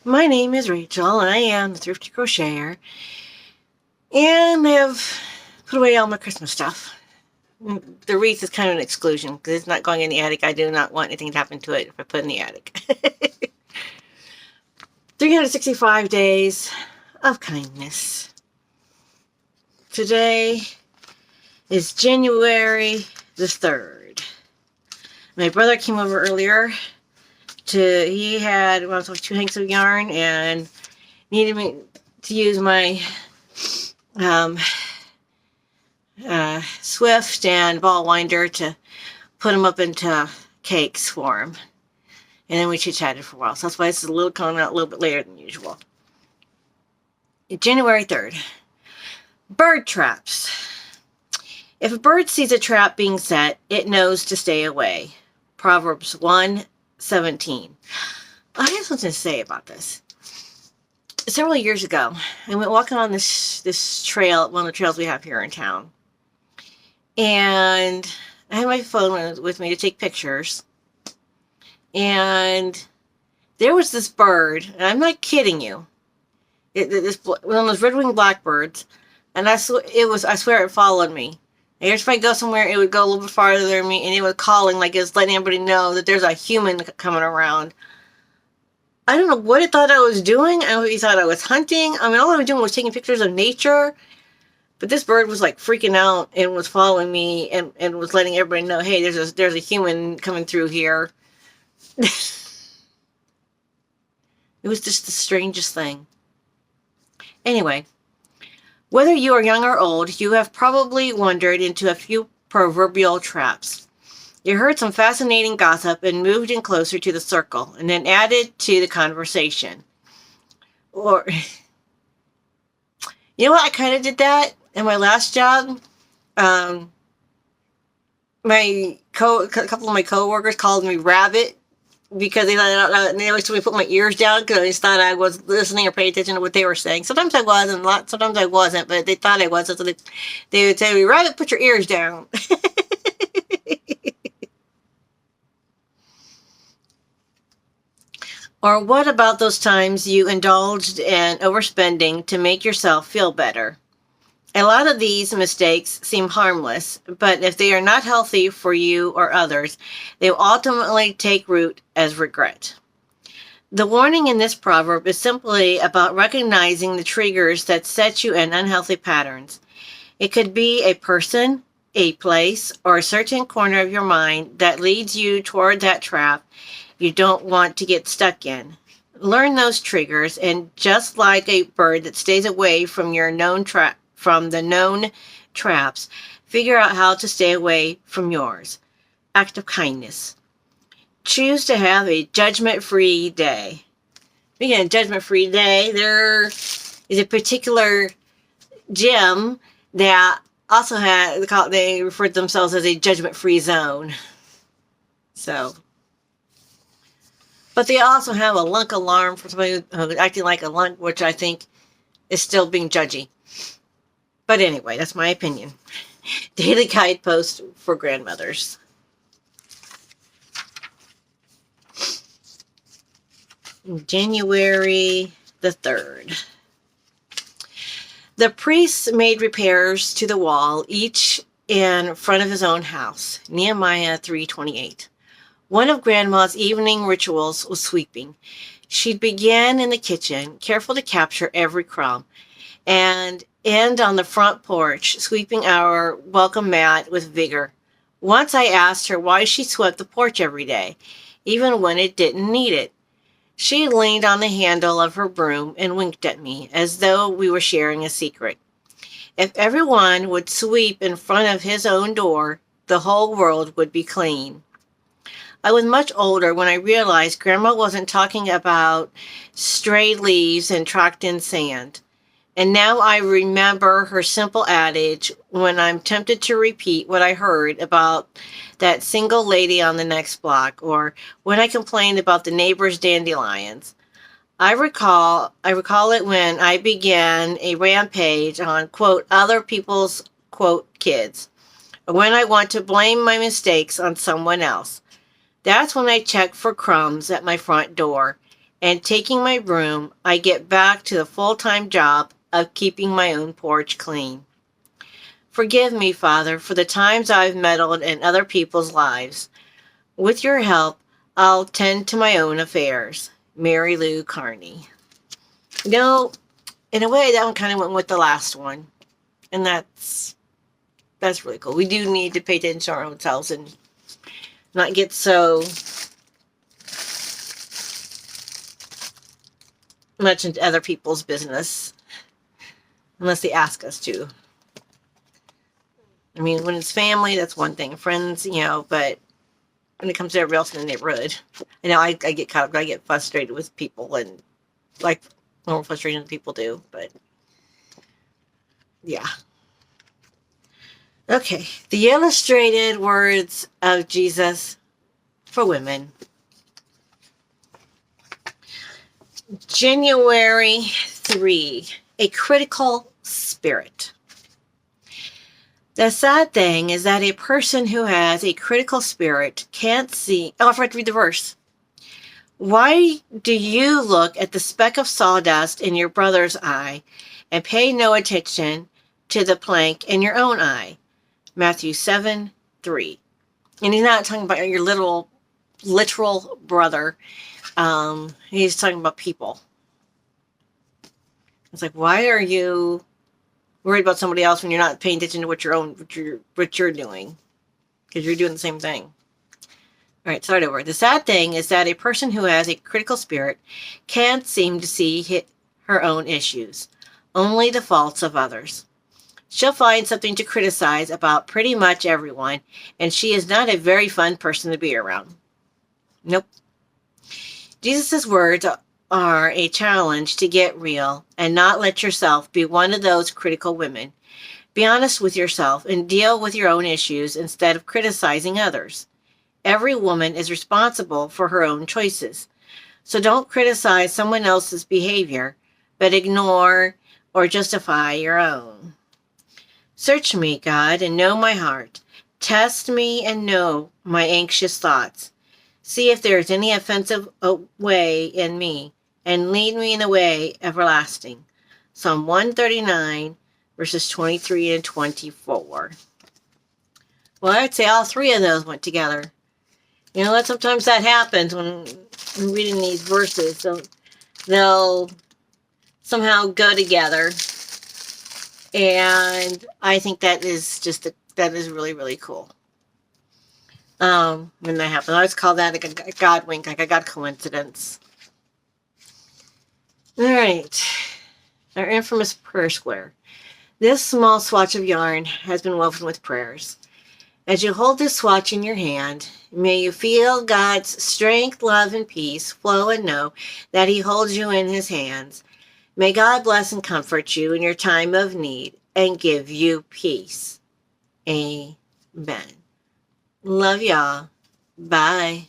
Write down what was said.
My name is Rachel, and I am the Thrifty Crocheter, and I have put away all my Christmas stuff. The wreath is kind of an exclusion because it's not going in the attic. I do not want anything to happen to it if I put it in the attic. 365 days of kindness. Today is January the 3rd. My brother came over earlier. He had 2 hanks of yarn and needed me to use my Swift and ball winder to put them up into cakes for him. And then we chit-chatted for a while. So that's why this is coming out a little bit later than usual. January 3rd. Bird traps. If a bird sees a trap being set, it knows to stay away. Proverbs 1:17. I have something to say about this. Several years ago, I went walking on this trail, one of the trails we have here in town. And I had my phone with me to take pictures. And there was this bird, and I'm not kidding you. This one of those red-winged blackbirds, and I swear it followed me. And if I go somewhere, it would go a little bit farther than me, and it was calling like it was letting everybody know that there's a human coming around. I don't know what it thought I was doing. I don't know if it thought I was hunting. I mean, all I was doing was taking pictures of nature. But this bird was like freaking out and was following me and was letting everybody know, hey, there's a human coming through here. It was just the strangest thing. Anyway, whether you are young or old, you have probably wandered into a few proverbial traps. You heard some fascinating gossip and moved in closer to the circle and then added to the conversation. Or, you know what? I kind of did that in my last job. A couple of my coworkers called me Rabbit because they always told me to put my ears down because they thought I was listening or paying attention to what they were saying. Sometimes I was, and sometimes I wasn't, but they thought I was. So they would say, Rabbit, put your ears down. Or what about those times you indulged in overspending to make yourself feel better? A lot of these mistakes seem harmless, but if they are not healthy for you or others, they will ultimately take root as regret. The warning in this proverb is simply about recognizing the triggers that set you in unhealthy patterns. It could be a person, a place, or a certain corner of your mind that leads you toward that trap you don't want to get stuck in. Learn those triggers, and just like a bird that stays away from the known traps, figure out how to stay away from yours. Act of kindness. Choose to have a judgment-free day. Speaking of judgment-free day, there is a particular gym that also they refer to themselves as a judgment-free zone. But they also have a lunk alarm for somebody who's acting like a lunk, which I think is still being judgy. But anyway, that's my opinion. Daily guidepost for grandmothers. January the 3rd. The priest made repairs to the wall, each in front of his own house. Nehemiah 3:28. One of Grandma's evening rituals was sweeping. She'd begin in the kitchen, careful to capture every crumb, and end on the front porch, sweeping our welcome mat with vigor. Once I asked her why she swept the porch every day, even when it didn't need it. She leaned on the handle of her broom and winked at me, as though we were sharing a secret. If everyone would sweep in front of his own door, the whole world would be clean. I was much older when I realized Grandma wasn't talking about stray leaves and tracked in sand. And now I remember her simple adage when I'm tempted to repeat what I heard about that single lady on the next block, or when I complained about the neighbor's dandelions. I recall it when I began a rampage on, quote, other people's, quote, kids, or when I want to blame my mistakes on someone else. That's when I check for crumbs at my front door. and taking my broom, I get back to the full-time job of keeping my own porch clean. Forgive me, Father, for the times I've meddled in other people's lives. With your help, I'll tend to my own affairs. Mary Lou Carney. You know, in a way, that one kind of went with the last one. And that's really cool. We do need to pay attention to our own selves and not get so much into other people's business unless they ask us to. I mean, when it's family, that's one thing. Friends, but when it comes to everybody else in the neighborhood, I know I get caught up. I get frustrated with people, and like more frustrated than people do. But yeah. Okay, the illustrated words of Jesus for women. January 3, a critical spirit. The sad thing is that a person who has a critical spirit can't see. Oh, I forgot to read the verse. Why do you look at the speck of sawdust in your brother's eye and pay no attention to the plank in your own eye? Matthew 7:3. And he's not talking about your literal brother. He's talking about people. It's like, why are you worried about somebody else when you're not paying attention to what you're doing? Because you're doing the same thing. All right, start over. The sad thing is that a person who has a critical spirit can't seem to see her own issues, only the faults of others. She'll find something to criticize about pretty much everyone, and she is not a very fun person to be around. Nope. Jesus' words are a challenge to get real and not let yourself be one of those critical women. Be honest with yourself and deal with your own issues instead of criticizing others. Every woman is responsible for her own choices. So don't criticize someone else's behavior, but ignore or justify your own. Search me, God, and know my heart. Test me and know my anxious thoughts. See if there is any offensive way in me, and lead me in the way everlasting. Psalm 139, verses 23 and 24. Well, I'd say all three of those went together. You know what? Sometimes that happens when I'm reading these verses. So they'll somehow go together. And I think that is really, really cool. When that happens, I always call that a God wink, like a God coincidence. All right. Our infamous prayer square. This small swatch of yarn has been woven with prayers. As you hold this swatch in your hand, may you feel God's strength, love, and peace flow and know that He holds you in His hands. May God bless and comfort you in your time of need and give you peace. Amen. Love y'all. Bye.